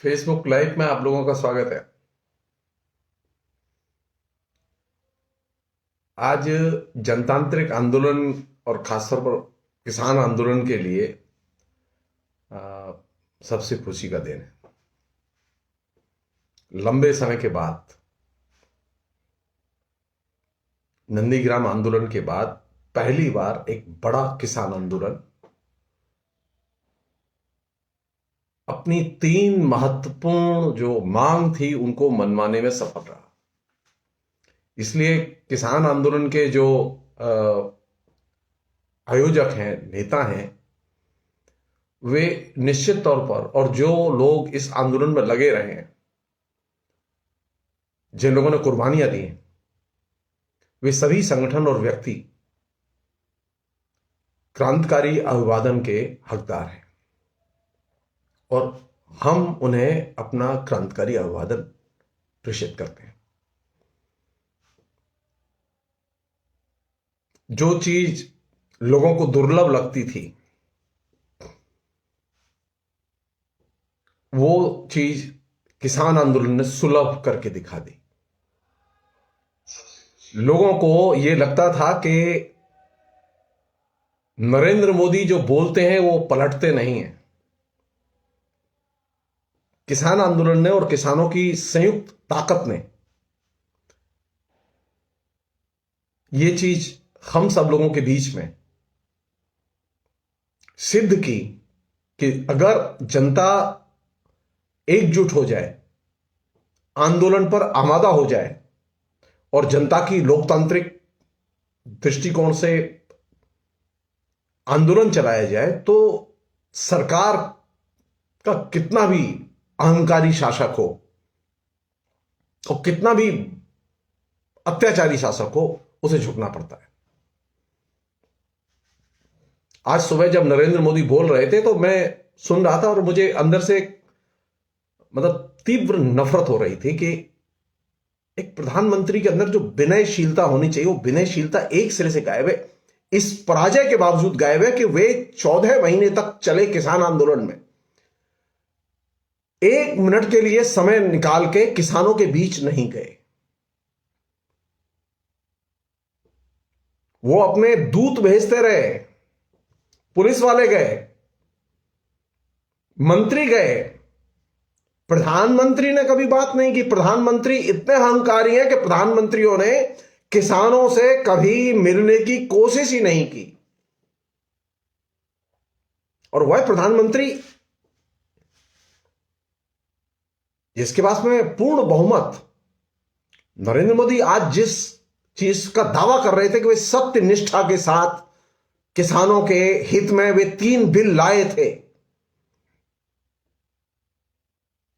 Facebook live में आप लोगों का स्वागत है। आज जनतांत्रिक आंदोलन और खासतौर पर किसान आंदोलन के लिए आ, सबसे खुशी का दिन है। लंबे समय के बाद, नंदीग्राम आंदोलन के बाद पहली बार एक बड़ा किसान आंदोलन अपनी 3 महत्वपूर्ण जो मांग थी उनको मनवाने में सफल रहा। इसलिए किसान आंदोलन के जो आयोजक हैं, नेता हैं, वे निश्चित तौर पर, और जो लोग इस आंदोलन में लगे रहे हैं, जिन लोगों ने कुर्बानियां दी हैं, वे सभी संगठन और व्यक्ति क्रांतिकारी अभिवादन के हकदार हैं और हम उन्हें अपना क्रांतिकारी अभिवादन प्रेषित करते हैं। जो चीज लोगों को दुर्लभ लगती थी, वो चीज किसान आंदोलन ने सुलभ करके दिखा दी। लोगों को यह लगता था कि नरेंद्र मोदी जो बोलते हैं वो पलटते नहीं हैं। किसान आंदोलन ने और किसानों की संयुक्त ताकत ने ये चीज हम सब लोगों के बीच में सिद्ध की कि अगर जनता एकजुट हो जाए, आंदोलन पर आमादा हो जाए और जनता की लोकतांत्रिक दृष्टिकोण से आंदोलन चलाया जाए, तो सरकार का कितना भी अहंकारी शासक हो और कितना भी अत्याचारी शासक हो, उसे झुकना पड़ता है। आज सुबह जब नरेंद्र मोदी बोल रहे थे तो मैं सुन रहा था और मुझे अंदर से तीव्र नफरत हो रही थी कि एक प्रधानमंत्री के अंदर जो विनयशीलता होनी चाहिए, वो विनयशीलता एक सिरे से गायब है। इस पराजय के बावजूद गायब है कि वे 14 महीने तक चले किसान आंदोलन में 1 मिनट के लिए समय निकाल के किसानों के बीच नहीं गए। वो अपने दूत भेजते रहे, पुलिस वाले गए, मंत्री गए, प्रधानमंत्री ने कभी बात नहीं की। प्रधानमंत्री इतने अहंकारी हैं कि प्रधानमंत्रियों ने किसानों से कभी मिलने की कोशिश ही नहीं की। और वह प्रधानमंत्री जिसके पास में पूर्ण बहुमत, नरेंद्र मोदी आज जिस चीज का दावा कर रहे थे कि वे सत्य निष्ठा के साथ किसानों के हित में वे 3 बिल लाए थे,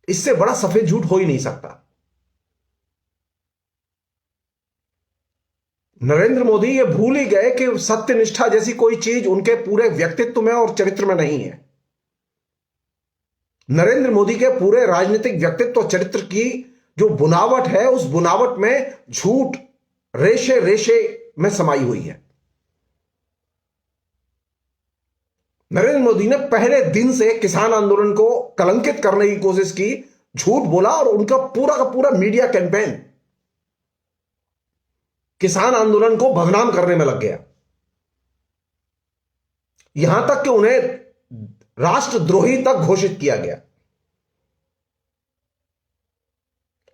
इससे बड़ा सफेद झूठ हो ही नहीं सकता। नरेंद्र मोदी ये भूल ही गए कि सत्यनिष्ठा जैसी कोई चीज उनके पूरे व्यक्तित्व में और चरित्र में नहीं है। नरेंद्र मोदी के पूरे राजनीतिक व्यक्तित्व और चरित्र की जो बुनावट है, उस बुनावट में झूठ रेशे रेशे में समाई हुई है। नरेंद्र मोदी ने पहले दिन से किसान आंदोलन को कलंकित करने की कोशिश की, झूठ बोला और उनका पूरा का पूरा मीडिया कैंपेन किसान आंदोलन को बदनाम करने में लग गया। यहां तक कि उन्हें राष्ट्रद्रोही तक घोषित किया गया।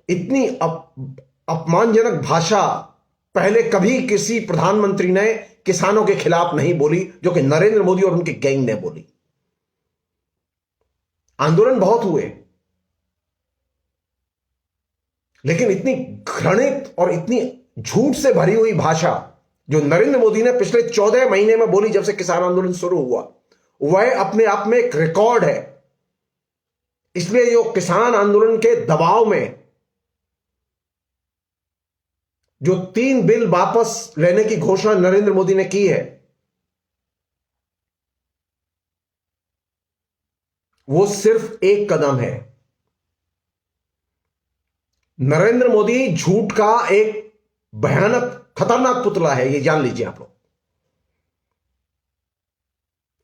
इतनी अपमानजनक भाषा पहले कभी किसी प्रधानमंत्री ने किसानों के खिलाफ नहीं बोली, जो कि नरेंद्र मोदी और उनके गैंग ने बोली। आंदोलन बहुत हुए, लेकिन इतनी घृणित और इतनी झूठ से भरी हुई भाषा जो नरेंद्र मोदी ने पिछले 14 महीने में बोली, जब से किसान आंदोलन शुरू हुआ, वह अपने आप में एक रिकॉर्ड है। इसलिए जो किसान आंदोलन के दबाव में जो 3 बिल वापस लेने की घोषणा नरेंद्र मोदी ने की है, वो सिर्फ एक कदम है। नरेंद्र मोदी झूठ का एक भयानक खतरनाक पुतला है, ये जान लीजिए आप लोग।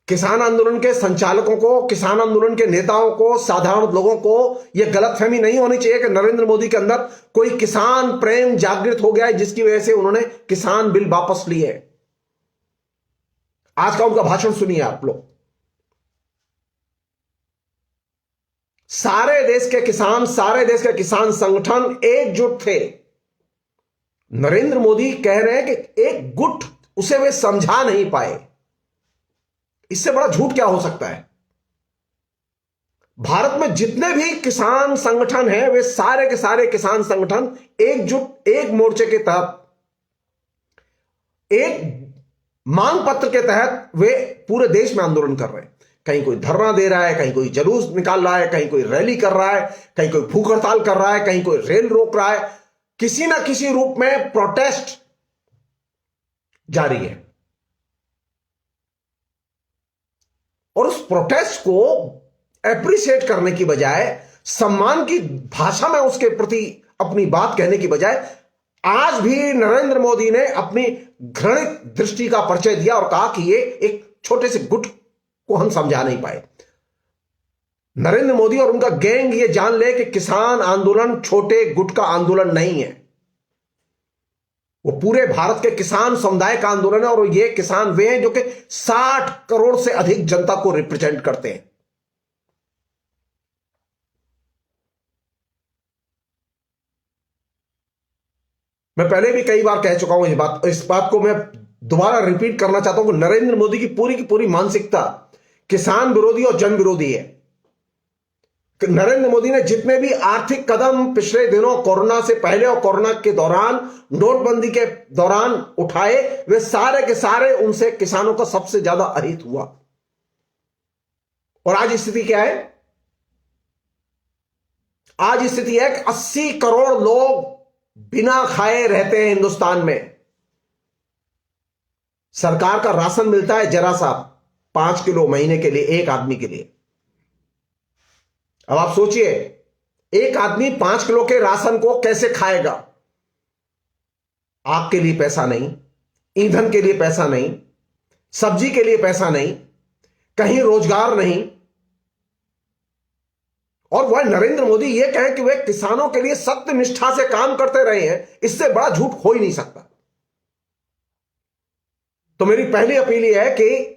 किसान आंदोलन के संचालकों को, किसान आंदोलन के नेताओं को, साधारण लोगों को यह गलतफहमी नहीं होनी चाहिए कि नरेंद्र मोदी के अंदर कोई किसान प्रेम जागृत हो गया है जिसकी वजह से उन्होंने किसान बिल वापस लिए। आज का उनका भाषण सुनिए आप लोग। सारे देश के किसान संगठन एकजुट थे। नरेंद्र मोदी कह रहे हैं कि एक गुट उसे वे समझा नहीं पाए। इससे बड़ा झूठ क्या हो सकता है? भारत में जितने भी किसान संगठन हैं वे सारे के सारे किसान संगठन एकजुट, एक मोर्चे के तहत, एक मांग पत्र के तहत वे पूरे देश में आंदोलन कर रहे हैं। कहीं कोई धरना दे रहा है, कहीं कोई जुलूस निकाल रहा है, कहीं कोई रैली कर रहा है, कहीं कोई भूख हड़ताल कर रहा है, कहीं कोई रेल रोक रहा है। किसी ना किसी रूप में प्रोटेस्ट जारी है और उस प्रोटेस्ट को एप्रिशिएट करने की बजाय, सम्मान की भाषा में उसके प्रति अपनी बात कहने की बजाय, आज भी नरेंद्र मोदी ने अपनी घृणित दृष्टि का परिचय दिया और कहा कि ये एक छोटे से गुट को हम समझा नहीं पाए। नरेंद्र मोदी और उनका गैंग ये जान ले कि किसान आंदोलन छोटे गुट का आंदोलन नहीं है, वो पूरे भारत के किसान समुदाय का आंदोलन है। और ये किसान वे हैं जो कि 60 करोड़ से अधिक जनता को रिप्रेजेंट करते हैं। मैं पहले भी कई बार कह चुका हूं इस बात को मैं दोबारा रिपीट करना चाहता हूं कि नरेंद्र मोदी की पूरी मानसिकता किसान विरोधी और जन विरोधी है। नरेंद्र मोदी ने जितने भी आर्थिक कदम पिछले दिनों कोरोना से पहले और कोरोना के दौरान, नोटबंदी के दौरान उठाए, वे सारे के सारे उनसे किसानों का सबसे ज्यादा अहित हुआ। और आज स्थिति क्या है? आज स्थिति है कि 80 करोड़ लोग बिना खाए रहते हैं हिंदुस्तान में। सरकार का राशन मिलता है जरा सा 5 किलो महीने के लिए, एक आदमी के लिए। अब आप सोचिए, एक आदमी 5 किलो के राशन को कैसे खाएगा? आग के लिए पैसा नहीं, ईंधन के लिए पैसा नहीं, सब्जी के लिए पैसा नहीं, कहीं रोजगार नहीं। और वह नरेंद्र मोदी ये कहें कि वे किसानों के लिए सत्य निष्ठा से काम करते रहे हैं, इससे बड़ा झूठ हो ही नहीं सकता। तो मेरी पहली अपील यह है कि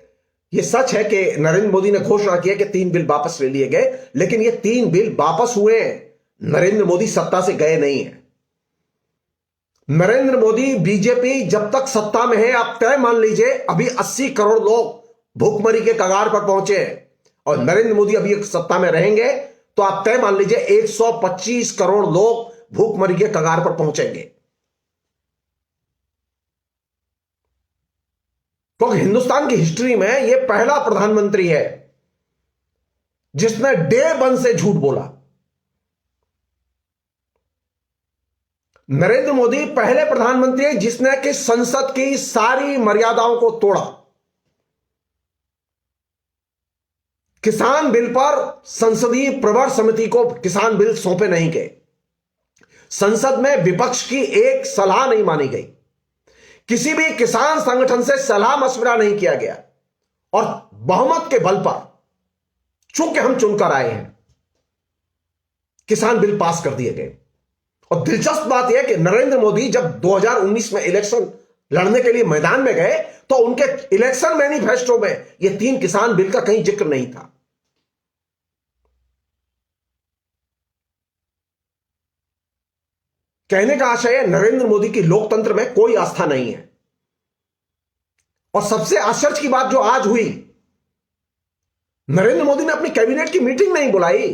यह सच है कि नरेंद्र मोदी ने घोषणा की है कि 3 बिल वापस ले लिए गए, लेकिन ये 3 बिल वापस हुए हैं, नरेंद्र मोदी सत्ता से गए नहीं है। नरेंद्र मोदी, बीजेपी जब तक सत्ता में है, आप तय मान लीजिए अभी 80 करोड़ लोग भूखमरी के कगार पर पहुंचे हैं। और नरेंद्र मोदी अभी सत्ता में रहेंगे तो आप तय मान लीजिए 125 करोड़ लोग भूखमरी के कगार पर पहुंचेंगे। क्योंकि हिंदुस्तान की हिस्ट्री में यह पहला प्रधानमंत्री है जिसने डे 1 से झूठ बोला। नरेंद्र मोदी पहले प्रधानमंत्री है जिसने कि संसद की सारी मर्यादाओं को तोड़ा। किसान बिल पर संसदीय प्रवर समिति को किसान बिल सौंपे नहीं गए। संसद में विपक्ष की एक सलाह नहीं मानी गई। किसी भी किसान संगठन से सलाह मशवरा नहीं किया गया और बहुमत के बल पर, चूंकि हम चुनकर आए हैं, किसान बिल पास कर दिए गए। और दिलचस्प बात यह है कि नरेंद्र मोदी जब 2019 में इलेक्शन लड़ने के लिए मैदान में गए तो उनके इलेक्शन मैनिफेस्टो में यह 3 किसान बिल का कहीं जिक्र नहीं था। कहने का आशय है, नरेंद्र मोदी की लोकतंत्र में कोई आस्था नहीं है। और सबसे आश्चर्य की बात जो आज हुई, नरेंद्र मोदी ने अपनी कैबिनेट की मीटिंग नहीं बुलाई,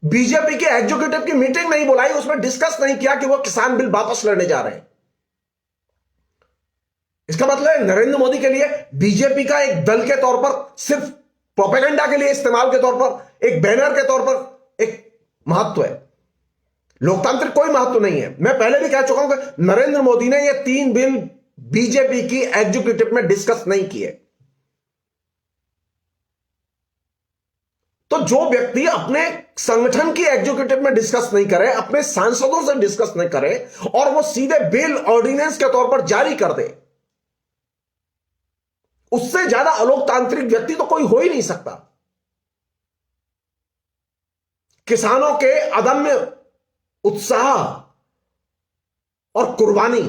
बीजेपी के एग्जीक्यूटिव की मीटिंग नहीं बुलाई, उसमें डिस्कस नहीं किया कि वो किसान बिल वापस लड़ने जा रहे हैं। इसका मतलब है नरेंद्र मोदी के लिए बीजेपी का एक दल के तौर पर, सिर्फ प्रोपेगेंडा के लिए इस्तेमाल के तौर पर, एक बैनर के तौर पर एक महत्व है। लोकतांत्रिक कोई महत्व नहीं है। मैं पहले भी कह चुका हूं कि नरेंद्र मोदी ने ये 3 बिल बीजेपी की एग्जीक्यूटिव में डिस्कस नहीं किए। तो जो व्यक्ति अपने संगठन की एग्जीक्यूटिव में डिस्कस नहीं करे, अपने सांसदों से डिस्कस नहीं करे और वो सीधे बिल ऑर्डिनेंस के तौर पर जारी कर दे, उससे ज्यादा अलोकतांत्रिक व्यक्ति तो कोई हो ही नहीं सकता। किसानों के अदम्य उत्साह और कुर्बानी,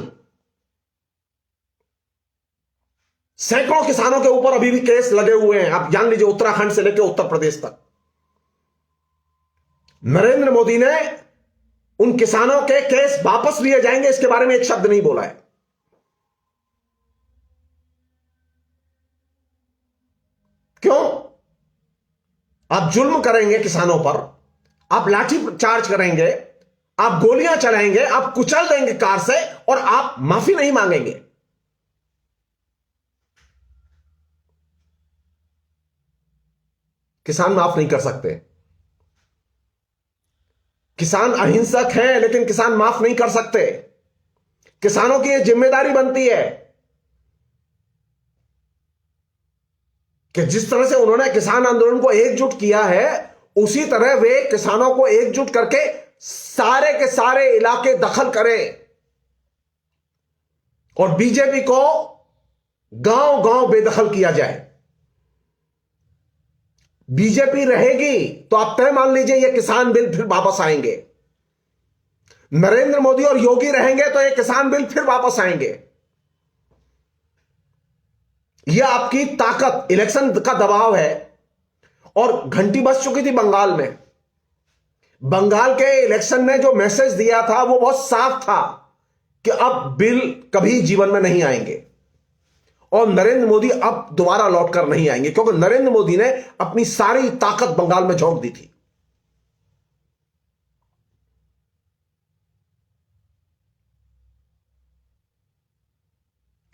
सैकड़ों किसानों के ऊपर अभी भी केस लगे हुए हैं, आप जान लीजिए, उत्तराखंड से लेकर उत्तर प्रदेश तक। नरेंद्र मोदी ने उन किसानों के केस वापस लिए जाएंगे इसके बारे में एक शब्द नहीं बोला है। क्यों? आप जुल्म करेंगे किसानों पर, आप लाठी चार्ज करेंगे, आप गोलियां चलाएंगे, आप कुचल देंगे कार से, और आप माफी नहीं मांगेंगे। किसान माफ नहीं कर सकते। किसान अहिंसक हैं, लेकिन किसान माफ नहीं कर सकते। किसानों की यह जिम्मेदारी बनती है कि जिस तरह से उन्होंने किसान आंदोलन को एकजुट किया है, उसी तरह वे किसानों को एकजुट करके सारे के सारे इलाके दखल करें और बीजेपी को गांव गांव बेदखल किया जाए। बीजेपी रहेगी तो आप तय मान लीजिए ये किसान बिल फिर वापस आएंगे। नरेंद्र मोदी और योगी रहेंगे तो ये किसान बिल फिर वापस आएंगे। यह आपकी ताकत, इलेक्शन का दबाव है। और घंटी बज चुकी थी बंगाल में। बंगाल के इलेक्शन ने जो मैसेज दिया था वो बहुत साफ था कि अब बिल कभी जीवन में नहीं आएंगे और नरेंद्र मोदी अब दोबारा लौटकर नहीं आएंगे, क्योंकि नरेंद्र मोदी ने अपनी सारी ताकत बंगाल में झोंक दी थी।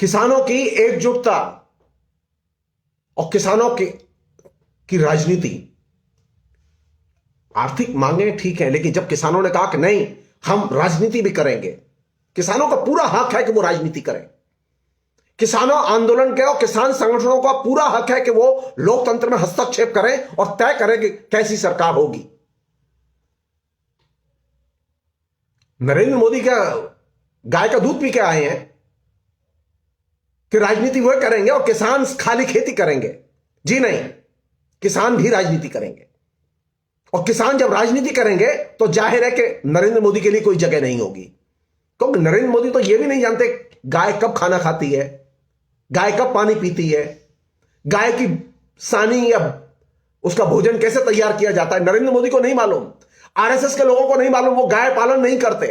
किसानों की एकजुटता और किसानों की राजनीति, आर्थिक मांगे ठीक है, लेकिन जब किसानों ने कहा कि नहीं हम राजनीति भी करेंगे, किसानों का पूरा हक है कि वो राजनीति करें। किसानों आंदोलन के और किसान संगठनों का पूरा हक है कि वो लोकतंत्र में हस्तक्षेप करें और तय करें कि कैसी सरकार होगी। नरेंद्र मोदी क्या गाय का दूध पी के आए हैं कि राजनीति वो करेंगे और किसान खाली खेती करेंगे? जी नहीं, किसान भी राजनीति करेंगे। और किसान जब राजनीति करेंगे तो जाहिर है कि नरेंद्र मोदी के लिए कोई जगह नहीं होगी, क्योंकि नरेंद्र मोदी तो यह भी नहीं जानते गाय कब खाना खाती है, गाय कब पानी पीती है, गाय की सानी या उसका भोजन कैसे तैयार किया जाता है। नरेंद्र मोदी को नहीं मालूम, आरएसएस के लोगों को नहीं मालूम, वो गाय पालन नहीं करते।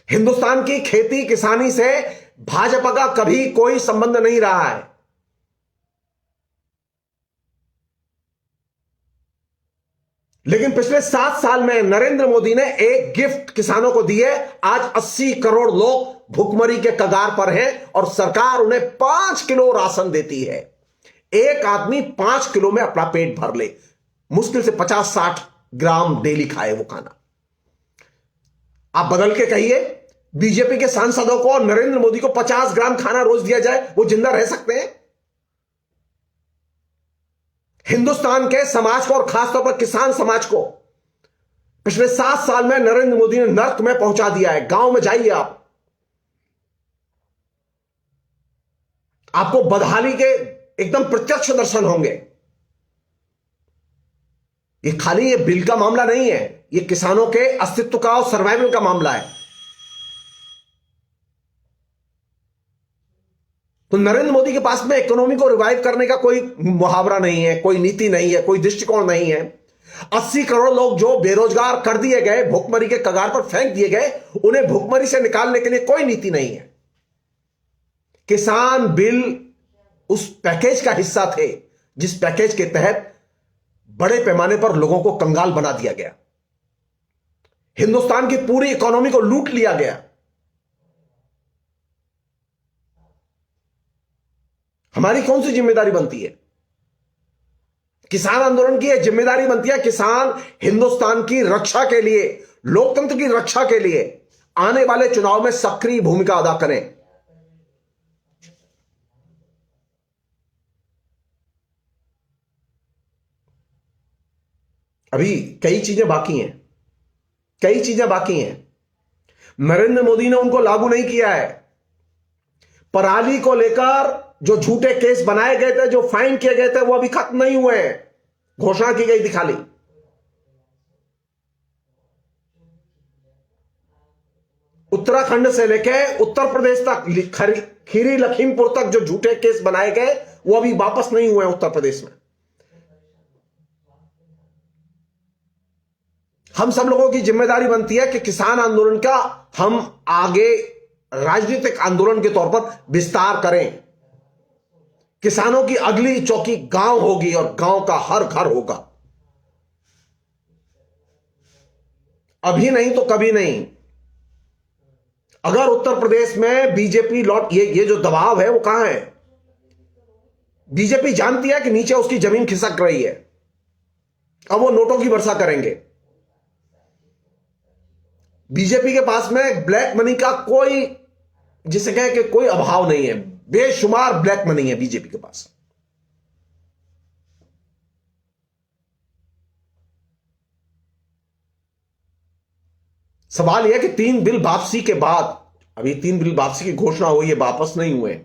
हिंदुस्तान की खेती किसानी से भाजपा का कभी कोई संबंध नहीं रहा है। लेकिन पिछले 7 साल में नरेंद्र मोदी ने एक गिफ्ट किसानों को दी है। आज 80 करोड़ लोग भुखमरी के कगार पर हैं और सरकार उन्हें 5 किलो राशन देती है। एक आदमी 5 किलो में अपना पेट भर ले, मुश्किल से 50-60 ग्राम डेली खाए वो खाना। आप बदल के कहिए बीजेपी के सांसदों को और नरेंद्र मोदी को 50 ग्राम खाना रोज दिया जाए, वो जिंदा रह सकते हैं? हिंदुस्तान के समाज को और खासतौर पर किसान समाज को पिछले 7 साल में नरेंद्र मोदी ने नर्क में पहुंचा दिया है। गांव में जाइए आपको बदहाली के एकदम प्रत्यक्ष दर्शन होंगे। ये खाली ये बिल का मामला नहीं है, ये किसानों के अस्तित्व का और सर्वाइवल का मामला है। तो नरेंद्र मोदी के पास में इकोनॉमी को रिवाइव करने का कोई मुहावरा नहीं है, कोई नीति नहीं है, कोई दृष्टिकोण नहीं है। 80 करोड़ लोग जो बेरोजगार कर दिए गए, भुखमरी के कगार पर फेंक दिए गए, उन्हें भुखमरी से निकालने के लिए कोई नीति नहीं है। किसान बिल उस पैकेज का हिस्सा थे जिस पैकेज के तहत बड़े पैमाने पर लोगों को कंगाल बना दिया गया, हिंदुस्तान की पूरी इकोनॉमी को लूट लिया गया। हमारी कौन सी जिम्मेदारी बनती है? किसान आंदोलन की यह जिम्मेदारी बनती है किसान हिंदुस्तान की रक्षा के लिए, लोकतंत्र की रक्षा के लिए आने वाले चुनाव में सक्रिय भूमिका अदा करें। अभी कई चीजें बाकी हैं, कई चीजें बाकी हैं। नरेंद्र मोदी ने उनको लागू नहीं किया है। पराली को लेकर जो झूठे केस बनाए गए थे, जो फाइन किए गए थे, वो अभी खत्म नहीं हुए हैं। घोषणा की गई थी खाली। उत्तराखंड से लेके उत्तर प्रदेश तक, खीरी लखीमपुर तक जो झूठे केस बनाए गए वो अभी वापस नहीं हुए हैं उत्तर प्रदेश में। हम सब लोगों की जिम्मेदारी बनती है कि किसान आंदोलन का हम आगे राजनीतिक आंदोलन के तौर पर विस्तार करें। किसानों की अगली चौकी गांव होगी और गांव का हर घर होगा। अभी नहीं तो कभी नहीं। अगर उत्तर प्रदेश में बीजेपी ये जो दबाव है वो कहां है? बीजेपी जानती है कि नीचे उसकी जमीन खिसक रही है। अब वो नोटों की वर्षा करेंगे। बीजेपी के पास में ब्लैक मनी का कोई, जिसे कहें कि कोई अभाव नहीं है। बेशुमार ब्लैक मनी है बीजेपी के पास। सवाल यह है कि 3 बिल वापसी के बाद, अभी 3 बिल वापसी की घोषणा हुई है, वापस नहीं हुए।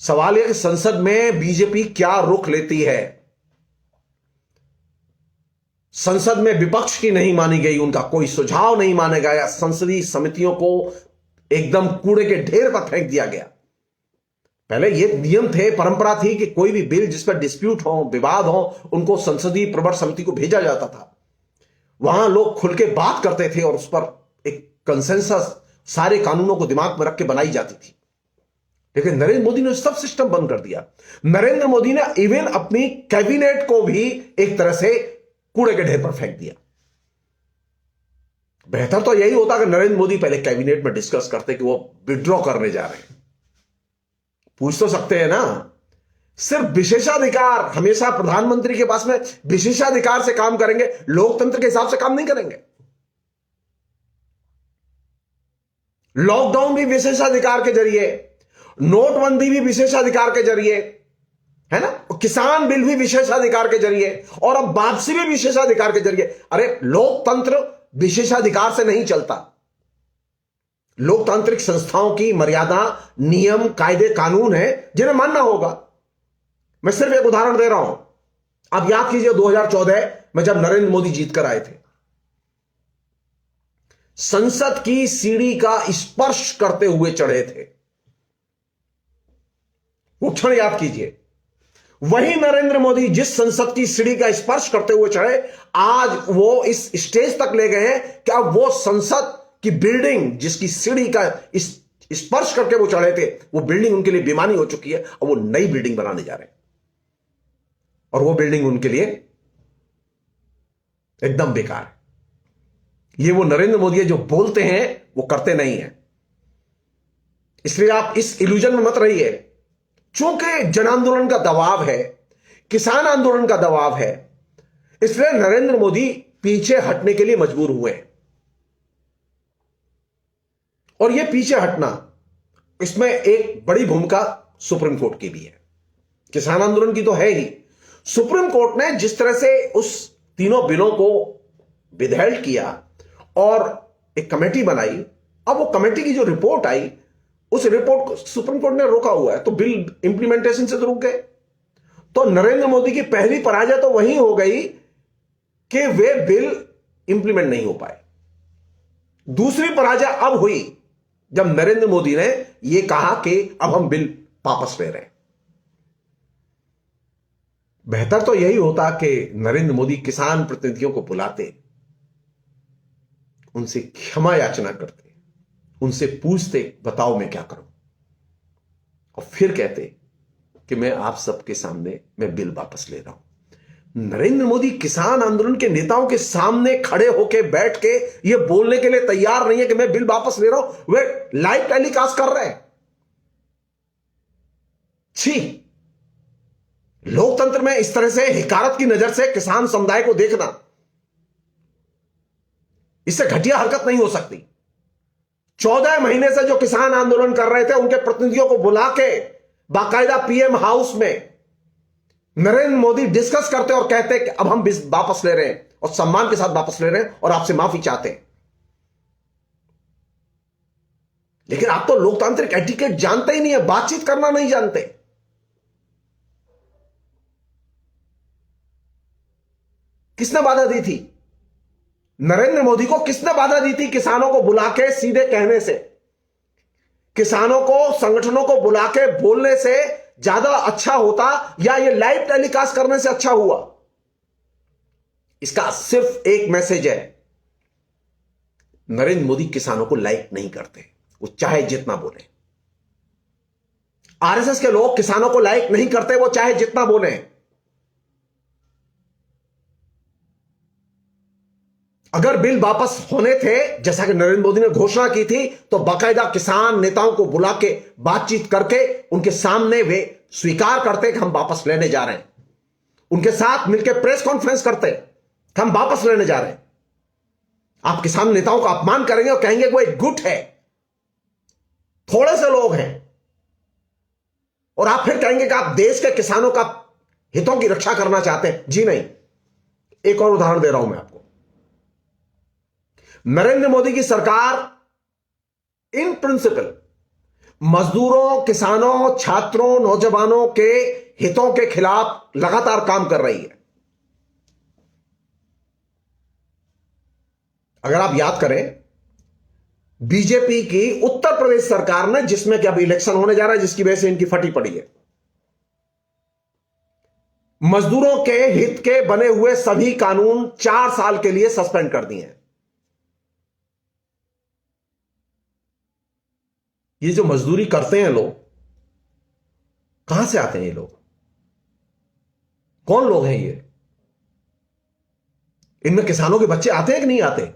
सवाल यह कि संसद में बीजेपी क्या रुख लेती है। संसद में विपक्ष की नहीं मानी गई, उनका कोई सुझाव नहीं माना गया, संसदीय समितियों को एकदम कूड़े के ढेर पर फेंक दिया गया। पहले ये नियम थे, परंपरा थी कि कोई भी बिल जिस पर डिस्प्यूट हो, विवाद हो, उनको संसदीय प्रवर समिति को भेजा जाता था। वहां लोग खुल के बात करते थे और उस पर एक कंसेंसस सारे कानूनों को दिमाग में रख के बनाई जाती थी। लेकिन नरेंद्र मोदी ने सब सिस्टम बंद कर दिया। नरेंद्र मोदी ने इवन अपनी कैबिनेट को भी एक तरह से कूड़े के ढेर पर फेंक दिया। बेहतर तो यही होता कि नरेंद्र मोदी पहले कैबिनेट में डिस्कस करते कि वो विड्रॉ करने जा रहे हैं। पूछ तो सकते हैं ना। सिर्फ विशेषाधिकार, हमेशा प्रधानमंत्री के पास में विशेषाधिकार से काम करेंगे, लोकतंत्र के हिसाब से काम नहीं करेंगे। लॉकडाउन भी विशेषाधिकार के जरिए, नोटबंदी भी विशेषाधिकार के जरिए, है ना, किसान बिल भी विशेषाधिकार के जरिए, और अब वापसी भी विशेषाधिकार के जरिए। अरे लोकतंत्र विशेषाधिकार से नहीं चलता। लोकतांत्रिक संस्थाओं की मर्यादा, नियम, कायदे, कानून है जिन्हें मानना होगा। मैं सिर्फ एक उदाहरण दे रहा हूं। आप याद कीजिए 2014 में जब नरेंद्र मोदी जीतकर आए थे, संसद की सीढ़ी का स्पर्श करते हुए चढ़े थे। वो क्षण याद कीजिए। वही नरेंद्र मोदी जिस संसद की सीढ़ी का स्पर्श करते हुए चढ़े, आज वो इस स्टेज तक ले गए हैं कि अब वो संसद की बिल्डिंग जिसकी सीढ़ी का स्पर्श करके वो चढ़े थे, वो बिल्डिंग उनके लिए बेमानी हो चुकी है। अब वो नई बिल्डिंग बनाने जा रहे हैं और वो बिल्डिंग उनके लिए एकदम बेकार है। ये वो नरेंद्र मोदी है जो बोलते हैं वो करते नहीं है। इसलिए आप इस इल्यूजन में मत रहिए। चूंकि जन आंदोलन का दबाव है, किसान आंदोलन का दबाव है, इसलिए नरेंद्र मोदी पीछे हटने के लिए मजबूर हुए हैं। और यह पीछे हटना, इसमें एक बड़ी भूमिका सुप्रीम कोर्ट की भी है। किसान आंदोलन की तो है ही। सुप्रीम कोर्ट ने जिस तरह से उस तीनों बिलों को विदहेल्ड किया और एक कमेटी बनाई, अब वो कमेटी की जो रिपोर्ट आई, उस रिपोर्ट को सुप्रीम कोर्ट ने रोका हुआ है, तो बिल इंप्लीमेंटेशन से तो रुक गए। तो नरेंद्र मोदी की पहली पराजय तो वही हो गई कि वे बिल इंप्लीमेंट नहीं हो पाए। दूसरी पराजय अब हुई जब नरेंद्र मोदी ने यह कहा कि अब हम बिल वापस ले रहे हैं। बेहतर तो यही होता कि नरेंद्र मोदी किसान प्रतिनिधियों को बुलाते, उनसे क्षमा याचना करते, उनसे पूछते बताओ मैं क्या करूं, और फिर कहते कि मैं आप सबके सामने मैं बिल वापस ले रहा हूं। नरेंद्र मोदी किसान आंदोलन के नेताओं के सामने खड़े होकर बैठ के ये बोलने के लिए तैयार नहीं है कि मैं बिल वापस ले रहा हूं। वे लाइव टेलीकास्ट कर रहे हैं। छी, लोकतंत्र में इस तरह से हिकारत की नजर से किसान समुदाय को देखना, इससे घटिया हरकत नहीं हो सकती। 14 महीने से जो किसान आंदोलन कर रहे थे, उनके प्रतिनिधियों को बुला के बाकायदा पीएम हाउस में नरेंद्र मोदी डिस्कस करते और कहते कि अब हम वापस ले रहे हैं, और सम्मान के साथ वापस ले रहे हैं और आपसे माफी चाहते हैं। लेकिन आप तो लोकतांत्रिक एटिकेट जानते ही नहीं है, बातचीत करना नहीं जानते। किसने बाधा दी थी? नरेंद्र मोदी को किसने बाधा दी थी किसानों को बुला के सीधे कहने से? किसानों को, संगठनों को बुला के बोलने से ज्यादा अच्छा होता या ये लाइव टेलीकास्ट करने से अच्छा हुआ? इसका सिर्फ एक मैसेज है, नरेंद्र मोदी किसानों को लाइक नहीं करते, वो चाहे जितना बोले। आरएसएस के लोग किसानों को लाइक नहीं करते, वो चाहे जितना बोले। अगर बिल वापस होने थे, जैसा कि नरेंद्र मोदी ने घोषणा की थी, तो बाकायदा किसान नेताओं को बुला के बातचीत करके उनके सामने वे स्वीकार करते कि हम वापस लेने जा रहे हैं। उनके साथ मिलकर प्रेस कॉन्फ्रेंस करते कि हम वापस लेने जा रहे हैं। आप किसान नेताओं का अपमान करेंगे और कहेंगे वो एक गुट है, थोड़े से लोग हैं, और आप फिर कहेंगे कि आप देश के किसानों का हितों की रक्षा करना चाहते हैं। जी नहीं। एक और उदाहरण दे रहा हूं मैं आपको। नरेंद्र मोदी की सरकार इन प्रिंसिपल मजदूरों, किसानों, छात्रों, नौजवानों के हितों के खिलाफ लगातार काम कर रही है। अगर आप याद करें, बीजेपी की उत्तर प्रदेश सरकार ने, जिसमें कि अभी इलेक्शन होने जा रहा है, जिसकी वजह से इनकी फटी पड़ी है, मजदूरों के हित के बने हुए सभी कानून 4 साल के लिए सस्पेंड कर दिए हैं। ये जो मजदूरी करते हैं लोग, कहां से आते हैं ये लोग? कौन लोग हैं ये? इनमें किसानों के बच्चे आते हैं कि नहीं आते?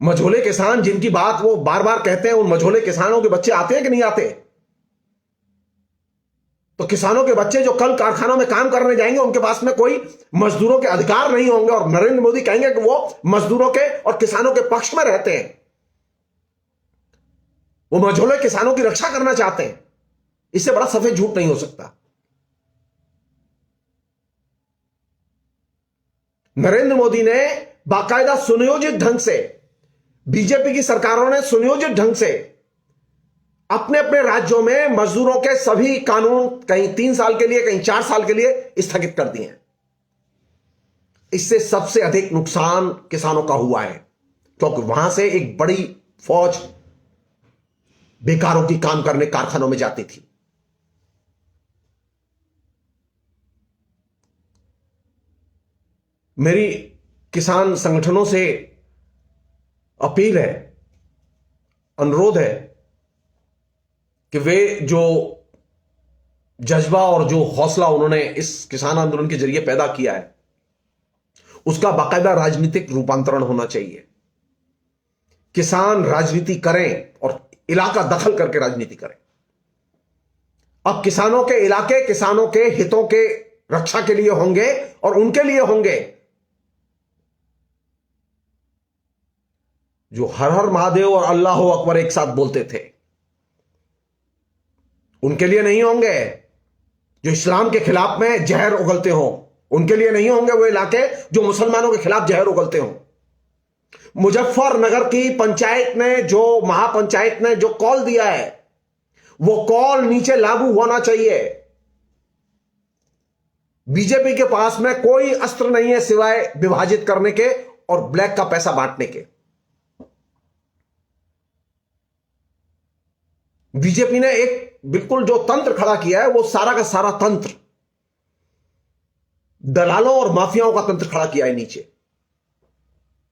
मझोले किसान जिनकी बात वो बार बार कहते हैं, उन मझोले किसानों के बच्चे आते हैं कि नहीं आते? तो किसानों के बच्चे जो कल कारखानों में काम करने जाएंगे, उनके पास में कोई मजदूरों के अधिकार नहीं होंगे, और नरेंद्र मोदी कहेंगे कि वो मजदूरों के और किसानों के पक्ष में रहते हैं, वो मझोले किसानों की रक्षा करना चाहते हैं। इससे बड़ा सफेद झूठ नहीं हो सकता। नरेंद्र मोदी ने बाकायदा सुनियोजित ढंग से, बीजेपी की सरकारों ने सुनियोजित ढंग से अपने अपने राज्यों में मजदूरों के सभी कानून कहीं 3 साल के लिए, कहीं 4 साल के लिए स्थगित कर दिए हैं। इससे सबसे अधिक नुकसान किसानों का हुआ है, क्योंकि वहां से एक बड़ी फौज बेकारों की काम करने कारखानों में जाती थी। मेरी किसान संगठनों से अपील है, अनुरोध है कि वे जो जज्बा और जो हौसला उन्होंने इस किसान आंदोलन के जरिए पैदा किया है, उसका बाकायदा राजनीतिक रूपांतरण होना चाहिए। किसान राजनीति करें और इलाका दखल करके राजनीति करें। अब किसानों के इलाके किसानों के हितों के रक्षा के लिए होंगे, और उनके लिए होंगे जो हर हर महादेव और अल्लाह अकबर एक साथ बोलते थे। उनके लिए नहीं होंगे जो इस्लाम के खिलाफ में जहर उगलते हों। उनके लिए नहीं होंगे वो इलाके जो मुसलमानों के खिलाफ जहर उगलते हों। मुजफ्फरनगर की पंचायत ने, जो महापंचायत ने जो कॉल दिया है, वो कॉल नीचे लागू होना चाहिए। बीजेपी के पास में कोई अस्त्र नहीं है सिवाय विभाजित करने के और ब्लैक का पैसा बांटने के। बीजेपी ने एक बिल्कुल जो तंत्र खड़ा किया है, वो सारा का सारा तंत्र दलालों और माफियाओं का तंत्र खड़ा किया है नीचे।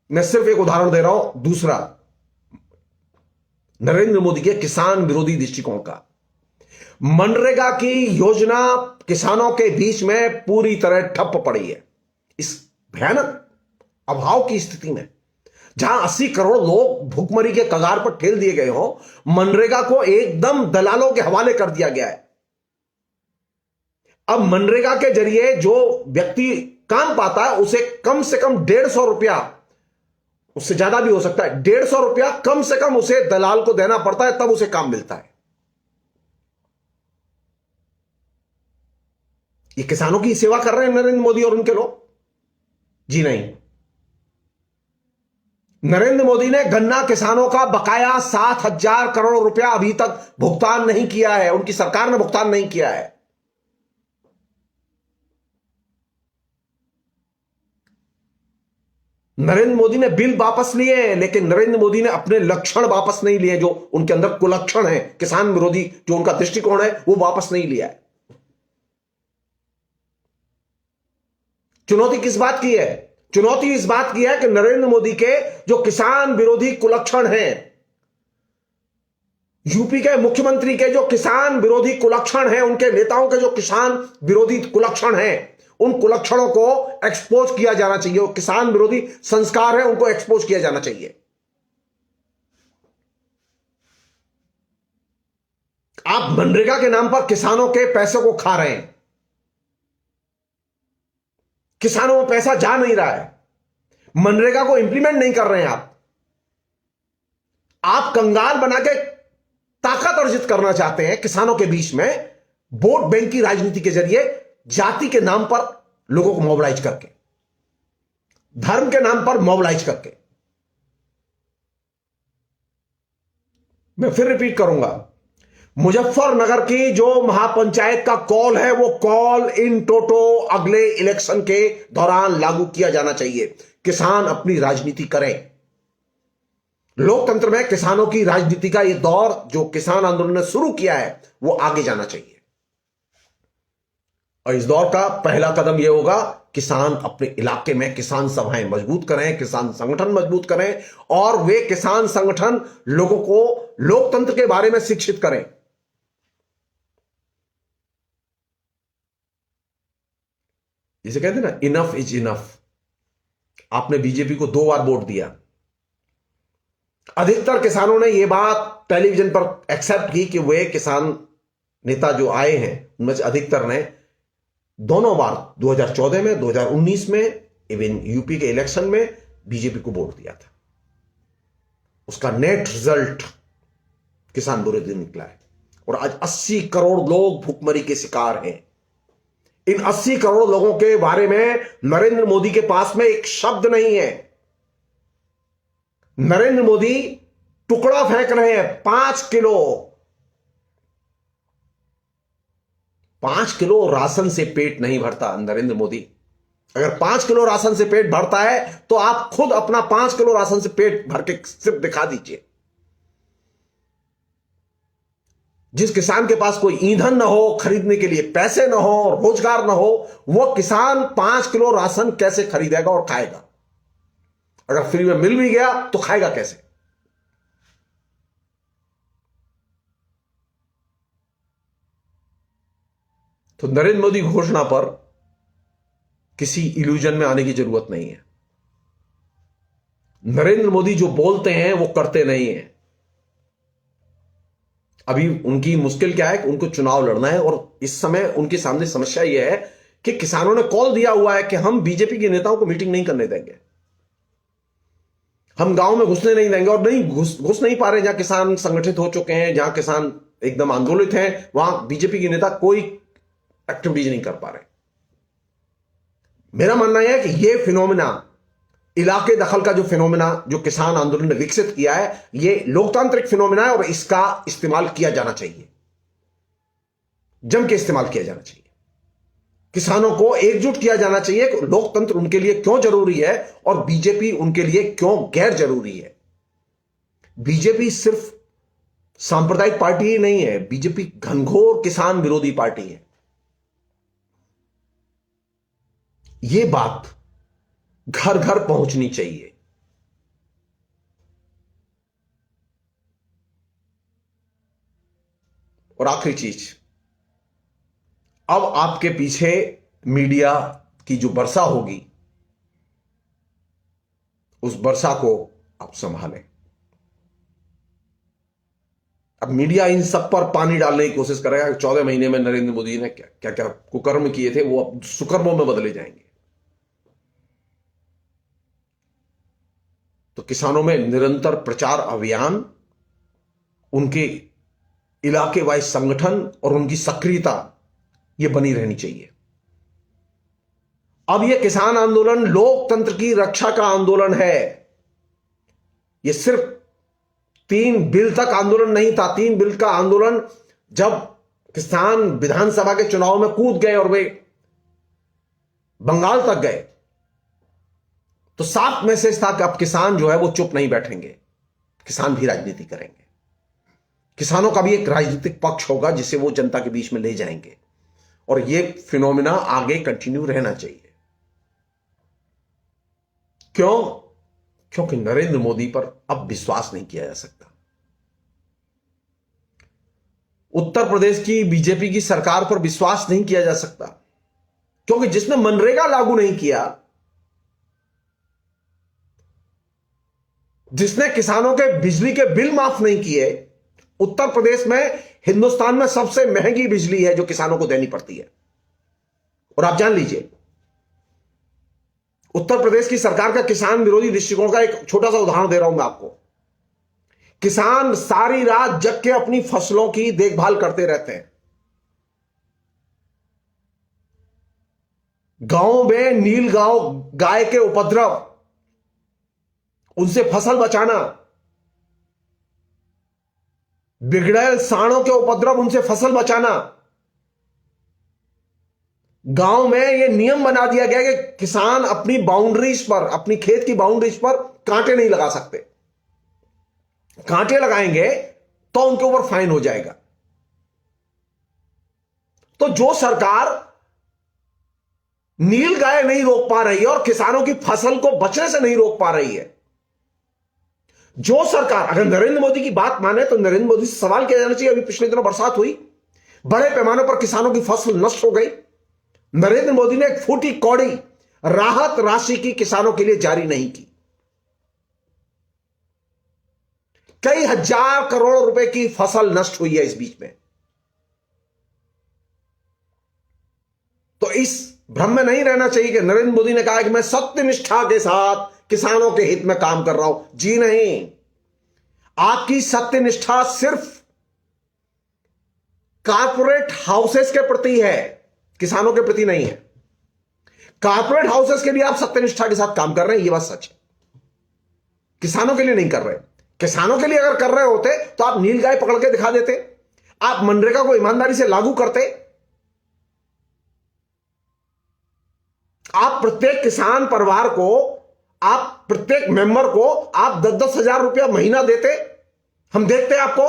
मैं सिर्फ एक उदाहरण दे रहा हूं। दूसरा, नरेंद्र मोदी के किसान विरोधी दृष्टिकोण का, मनरेगा की योजना किसानों के बीच में पूरी तरह ठप पड़ी है। इस भयानक अभाव की स्थिति में, जहां 80 करोड़ लोग भुखमरी के कगार पर ठेल दिए गए हो, मनरेगा को एकदम दलालों के हवाले कर दिया गया है। अब मनरेगा के जरिए जो व्यक्ति काम पाता है, उसे कम से कम 150 रुपया, उससे ज्यादा भी हो सकता है, 150 रुपया कम से कम उसे दलाल को देना पड़ता है, तब उसे काम मिलता है। ये किसानों की सेवा कर रहे हैं नरेंद्र मोदी और उनके लोग? जी नहीं। नरेंद्र मोदी ने गन्ना किसानों का बकाया 7,000 करोड़ रुपया अभी तक भुगतान नहीं किया है, उनकी सरकार ने भुगतान नहीं किया है। नरेंद्र मोदी ने बिल वापस लिए हैं, लेकिन नरेंद्र मोदी ने अपने लक्षण वापस नहीं लिए, जो उनके अंदर कुलक्षण है, किसान विरोधी जो उनका दृष्टिकोण है, वो वापस नहीं लिया है। चुनौती किस बात की है? चुनौती इस बात की है कि नरेंद्र मोदी के जो किसान विरोधी कुलक्षण हैं, यूपी के मुख्यमंत्री के जो किसान विरोधी कुलक्षण हैं, उनके नेताओं के जो किसान विरोधी कुलक्षण हैं, उन कुलक्षणों को एक्सपोज किया जाना चाहिए। किसान विरोधी संस्कार है, उनको एक्सपोज किया जाना चाहिए। आप मनरेगा के नाम पर किसानों के पैसे को खा रहे हैं, किसानों में पैसा जा नहीं रहा है, मनरेगा को इंप्लीमेंट नहीं कर रहे हैं। आप कंगाल बना के ताकत अर्जित करना चाहते हैं किसानों के बीच में, वोट बैंक की राजनीति के जरिए, जाति के नाम पर लोगों को मोबिलाइज करके, धर्म के नाम पर मोबिलाइज करके। मैं फिर रिपीट करूंगा, मुजफ्फरनगर की जो महापंचायत का कॉल है, वो कॉल इन टोटो अगले इलेक्शन के दौरान लागू किया जाना चाहिए। किसान अपनी राजनीति करें। लोकतंत्र में किसानों की राजनीति का ये दौर जो किसान आंदोलन ने शुरू किया है, वो आगे जाना चाहिए। और इस दौर का पहला कदम यह होगा, किसान अपने इलाके में किसान सभाएं मजबूत करें, किसान संगठन मजबूत करें, और वे किसान संगठन लोगों को लोकतंत्र के बारे में शिक्षित करें। जिसे कहते हैं ना, इनफ इज इनफ। आपने बीजेपी को 2 बार वोट दिया। अधिकतर किसानों ने यह बात टेलीविजन पर एक्सेप्ट की कि वे किसान नेता जो आए हैं, उनमें से अधिकतर ने दोनों बार 2014 में, 2019 में, इवन यूपी के इलेक्शन में बीजेपी को वोट दिया था। उसका नेट रिजल्ट किसान विरोधी निकला है। और आज 80 करोड़ लोग भूखमरी के शिकार हैं। इन 80 करोड़ लोगों के बारे में नरेंद्र मोदी के पास में एक शब्द नहीं है। नरेंद्र मोदी टुकड़ा फेंक रहे हैं। 5 किलो राशन से पेट नहीं भरता नरेंद्र मोदी। अगर 5 किलो राशन से पेट भरता है तो आप खुद अपना 5 किलो राशन से पेट भर के सिर्फ दिखा दीजिए। जिस किसान के पास कोई ईंधन ना हो, खरीदने के लिए पैसे ना हो, रोजगार ना हो, वह किसान 5 किलो राशन कैसे खरीदेगा और खाएगा? अगर फ्री में मिल भी गया तो खाएगा कैसे? तो नरेंद्र मोदी की घोषणा पर किसी इल्यूजन में आने की जरूरत नहीं है। नरेंद्र मोदी जो बोलते हैं वो करते नहीं हैं। अभी उनकी मुश्किल क्या है कि उनको चुनाव लड़ना है, और इस समय उनके सामने समस्या यह है कि किसानों ने कॉल दिया हुआ है कि हम बीजेपी के नेताओं को मीटिंग नहीं करने देंगे, हम गांव में घुसने नहीं देंगे। और नहीं घुस नहीं पा रहे। जहां किसान संगठित हो चुके हैं, जहां किसान एकदम आंदोलित हैं, वहां बीजेपी के नेता कोई एक्टिविटीज नहीं कर पा रहे। मेरा मानना यह है कि यह फिनोमिना, इलाके दखल का जो फिनोमिना जो किसान आंदोलन ने विकसित किया है, यह लोकतांत्रिक फिनोमिना है और इसका इस्तेमाल किया जाना चाहिए, जम के इस्तेमाल किया जाना चाहिए। किसानों को एकजुट किया जाना चाहिए कि लोकतंत्र उनके लिए क्यों जरूरी है और बीजेपी उनके लिए क्यों गैर जरूरी है। बीजेपी सिर्फ सांप्रदायिक पार्टी ही नहीं है, बीजेपी घनघोर किसान विरोधी पार्टी है। यह बात घर घर पहुंचनी चाहिए। और आखिरी चीज, अब आपके पीछे मीडिया की जो वर्षा होगी, उस वर्षा को आप संभालें। अब मीडिया इन सब पर पानी डालने की कोशिश करेगा कि 14 महीने में नरेंद्र मोदी ने क्या क्या कुकर्म किए थे, वो अब सुकर्मों में बदले जाएंगे। तो किसानों में निरंतर प्रचार अभियान, उनके इलाके वाइज संगठन और उनकी सक्रियता ये बनी रहनी चाहिए। अब यह किसान आंदोलन लोकतंत्र की रक्षा का आंदोलन है। ये सिर्फ 3 बिल तक आंदोलन नहीं था। 3 बिल का आंदोलन जब किसान विधानसभा के चुनाव में कूद गए और वे बंगाल तक गए, तो साफ मैसेज था कि अब किसान जो है वो चुप नहीं बैठेंगे, किसान भी राजनीति करेंगे। किसानों का भी एक राजनीतिक पक्ष होगा जिसे वो जनता के बीच में ले जाएंगे, और ये फिनोमिना आगे कंटिन्यू रहना चाहिए। क्यों? क्योंकि नरेंद्र मोदी पर अब विश्वास नहीं किया जा सकता। उत्तर प्रदेश की बीजेपी की सरकार पर विश्वास नहीं किया जा सकता, क्योंकि जिसने मनरेगा लागू नहीं किया, जिसने किसानों के बिजली के बिल माफ नहीं किए, उत्तर प्रदेश में हिंदुस्तान में सबसे महंगी बिजली है जो किसानों को देनी पड़ती है। और आप जान लीजिए, उत्तर प्रदेश की सरकार का किसान विरोधी दृष्टिकोण का एक छोटा सा उदाहरण दे रहा हूं मैं आपको। किसान सारी रात जग के अपनी फसलों की देखभाल करते रहते हैं। गांव में नीलगांव गाय के उपद्रव, उनसे फसल बचाना, बिगड़ैल सांडों के उपद्रव, उनसे फसल बचाना। गांव में यह नियम बना दिया गया कि किसान अपनी बाउंड्रीज पर, अपनी खेत की बाउंड्रीज पर कांटे नहीं लगा सकते। कांटे लगाएंगे तो उनके ऊपर फाइन हो जाएगा। तो जो सरकार नील गाय नहीं रोक पा रही है और किसानों की फसल को बचने से नहीं रोक पा रही है, जो सरकार, अगर नरेंद्र मोदी की बात माने तो नरेंद्र मोदी से सवाल किया जाना चाहिए। अभी पिछले दिनों बरसात हुई, बड़े पैमाने पर किसानों की फसल नष्ट हो गई। नरेंद्र मोदी ने एक फूटी कौड़ी राहत राशि की किसानों के लिए जारी नहीं की। कई हजार करोड़ रुपए की फसल नष्ट हुई है इस बीच में। तो इस भ्रम में नहीं रहना चाहिए कि नरेंद्र मोदी ने कहा कि मैं सत्यनिष्ठा के साथ किसानों के हित में काम कर रहा हूं। जी नहीं, आपकी सत्यनिष्ठा सिर्फ कॉर्पोरेट हाउसेस के प्रति है, किसानों के प्रति नहीं है। कॉर्पोरेट हाउसेस के लिए आप सत्यनिष्ठा के साथ काम कर रहे हैं, यह बात सच है। किसानों के लिए नहीं कर रहे। किसानों के लिए अगर कर रहे होते तो आप नीलगाय पकड़ के दिखा देते, आप मनरेगा को ईमानदारी से लागू करते, आप प्रत्येक किसान परिवार को, आप प्रत्येक मेंबर को आप 10-10 हजार रुपया महीना देते, हम देखते आपको।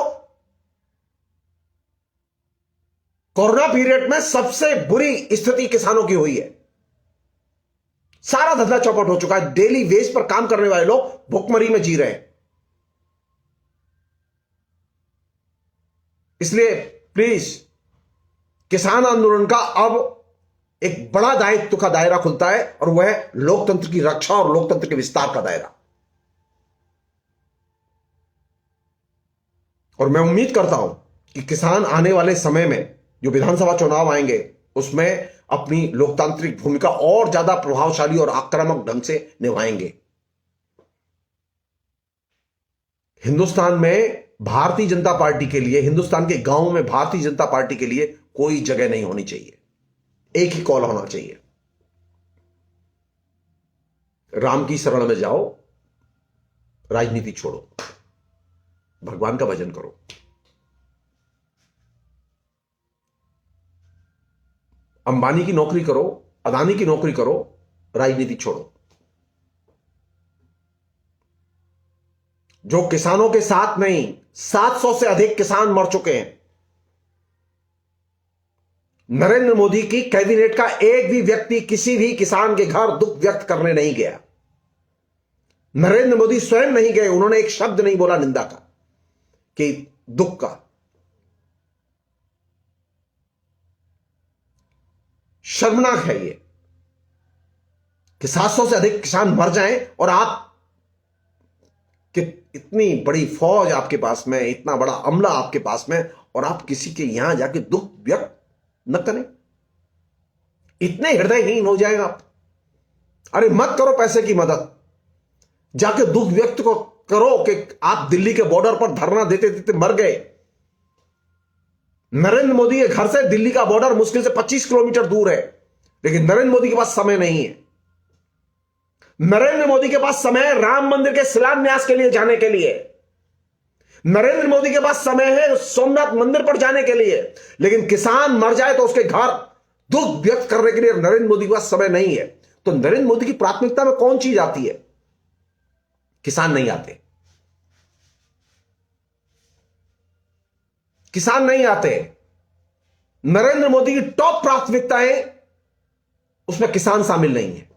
कोरोना पीरियड में सबसे बुरी स्थिति किसानों की हुई है। सारा धंधा चौपट हो चुका है। डेली वेज पर काम करने वाले लोग भुखमरी में जी रहे हैं। इसलिए प्लीज, किसान आंदोलन का अब एक बड़ा दायित्व का दायरा खुलता है, और वह है लोकतंत्र की रक्षा और लोकतंत्र के विस्तार का दायरा। और मैं उम्मीद करता हूं कि किसान आने वाले समय में जो विधानसभा चुनाव आएंगे उसमें अपनी लोकतांत्रिक भूमिका और ज्यादा प्रभावशाली और आक्रामक ढंग से निभाएंगे। हिंदुस्तान में भारतीय जनता पार्टी के लिए, हिंदुस्तान के गांवों में भारतीय जनता पार्टी के लिए कोई जगह नहीं होनी चाहिए। एक ही कॉल होना चाहिए, राम की शरण में जाओ, राजनीति छोड़ो, भगवान का भजन करो। अंबानी की नौकरी करो, अदानी की नौकरी करो, राजनीति छोड़ो। जो किसानों के साथ नहीं, 700 से अधिक किसान मर चुके हैं। नरेंद्र मोदी की कैबिनेट का एक भी व्यक्ति किसी भी किसान के घर दुख व्यक्त करने नहीं गया। नरेंद्र मोदी स्वयं नहीं गए, उन्होंने एक शब्द नहीं बोला निंदा का, कि दुख का। शर्मनाक है ये कि 700 से अधिक किसान मर जाएं और आप कि इतनी बड़ी फौज आपके पास में, इतना बड़ा अमला आपके पास में, और आप किसी के यहां जाके दुख व्यक्त न करें। इतने हृदयहीन हो जाएगा आप। अरे मत करो पैसे की मदद, जाके दुख व्यक्त को करो कि आप दिल्ली के बॉर्डर पर धरना देते देते मर गए। नरेंद्र मोदी के घर से दिल्ली का बॉर्डर मुश्किल से 25 किलोमीटर दूर है, लेकिन नरेंद्र मोदी के पास समय नहीं है। नरेंद्र मोदी के पास समय है राम मंदिर के शिलान्यास के लिए जाने के लिए, नरेंद्र मोदी के पास समय है सोमनाथ मंदिर पर जाने के लिए, लेकिन किसान मर जाए तो उसके घर दुख व्यक्त करने के लिए नरेंद्र मोदी के पास समय नहीं है। तो नरेंद्र मोदी की प्राथमिकता में कौन चीज आती है? किसान नहीं आते, किसान नहीं आते। नरेंद्र मोदी की टॉप प्राथमिकताएं, उसमें किसान शामिल नहीं है।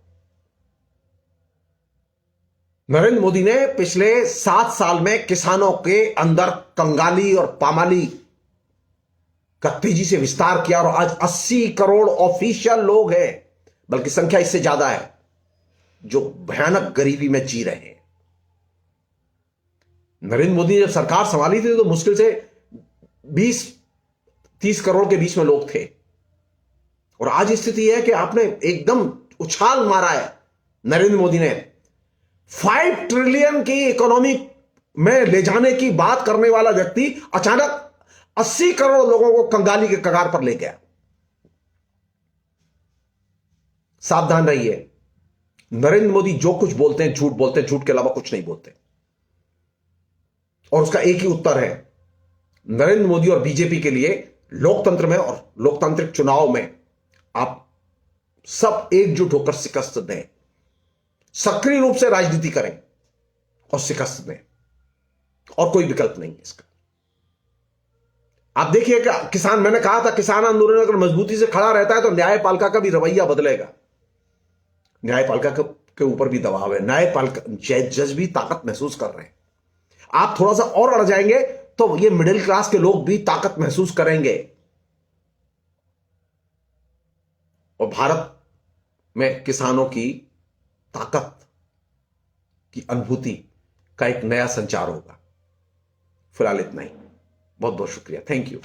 नरेंद्र मोदी ने पिछले 7 साल में किसानों के अंदर कंगाली और पामाली का तेजी से विस्तार किया और आज 80 करोड़ ऑफिशियल लोग हैं, बल्कि संख्या इससे ज्यादा है, जो भयानक गरीबी में जी रहे हैं। नरेंद्र मोदी ने जब सरकार संभाली थी तो मुश्किल से 20-30 करोड़ के बीच में लोग थे, और आज स्थिति है कि आपने एकदम उछाल मारा है। नरेंद्र मोदी ने 5 ट्रिलियन की इकोनॉमी में ले जाने की बात करने वाला व्यक्ति अचानक 80 करोड़ लोगों को कंगाली के कगार पर ले गया। सावधान रहिए, नरेंद्र मोदी जो कुछ बोलते हैं झूठ बोलते हैं, झूठ के अलावा कुछ नहीं बोलते, और उसका एक ही उत्तर है। नरेंद्र मोदी और बीजेपी के लिए लोकतंत्र में और लोकतांत्रिक चुनाव में आप सब एकजुट होकर शिकस्त दें, सक्रिय रूप से राजनीति करें और शिकस्त दें, और कोई विकल्प नहीं है इसका। आप देखिए कि किसान, मैंने कहा था किसान आंदोलन अगर मजबूती से खड़ा रहता है तो न्यायपालिका का भी रवैया बदलेगा। न्यायपालिका के ऊपर भी दबाव है, न्यायपालिका जज भी ताकत महसूस कर रहे हैं। आप थोड़ा सा और अड़ जाएंगे तो ये मिडिल क्लास के लोग भी ताकत महसूस करेंगे, और भारत में किसानों की ताकत की अनुभूति का एक नया संचार होगा। फिलहाल इतना ही, बहुत बहुत शुक्रिया, थैंक यू।